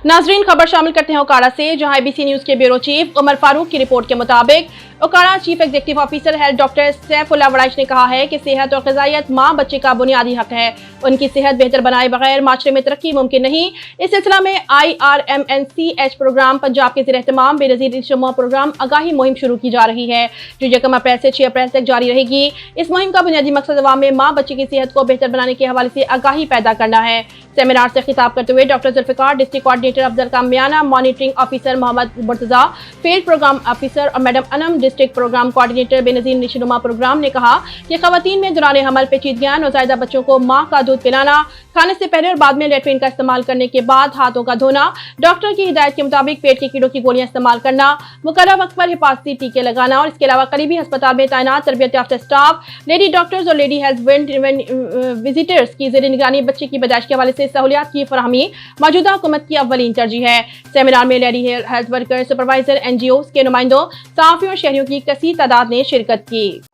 नाजरीन, खबर शामिल करते हैं ओकाड़ा से, जहां एबीसी न्यूज के ब्यूरो चीफ उमर फारूक की रिपोर्ट के मुताबिक Okara chief executive officer health doctor Saifullah Waraich ने कहा है कि सेहत और ग़िज़ाइयत माँ बच्चे का बुनियादी हक है। उनकी सेहत बेहतर बनाए बगैर माशरे में तरक्की मुमकिन नहीं। इस सिलसिला में IRMNCH प्रोग्राम पंजाब के ज़ेर-एहतमाम बेनज़ीर इज्तिमा प्रोग्राम आगाही मुहिम शुरू की जा रही है, जो 1 अप्रैल से 6 अप्रैल तक जारी रहेगी। इस मुहिम का बुनियादी मकसद अवाम में माँ बच्चे की सेहत को बेहतर बनाने के हवाले से आगाही पैदा करना है। सेमिनार से खिताब करते हुए doctor Zulfiqar, district coordinator Afzal Kamiyana, monitoring officer Mohammad Murtaza, field programme officer और madam Anam, district programme coordinator Benazir Nashonuma programme ने कहा कि ख़वातीन में दौरान हमल पेचीदगियां, नौज़ायदा बच्चों को माँ का दूध पिलाना, खाने से पहले और बाद में लेट्रिन का इस्तेमाल करने के बाद हाथों का धोना, डॉक्टर की हिदायत के मुताबिक पेट के कीड़ों की गोलियां इस्तेमाल करना, मुकर्रर वक्त पर हिफाजती टीके लगाना और इसके अलावा करीबी अस्पताल में तैनात तरबियत याफ्ता स्टाफ, लेडी डॉक्टर्स और लेडी हेल्थ विजिटर्स की ज़ेर निगरानी बच्चे की पैदाइश के हवाले से सहूलियात की फराहमी मौजूदा हुकूमत की अव्वलीन तरजीह है। सेमिनार में lady health worker, supervisor, NGOs के नुमाइंदों, सहाफ़ियों और शहरियों की कसीर तादाद ने शिरकत की।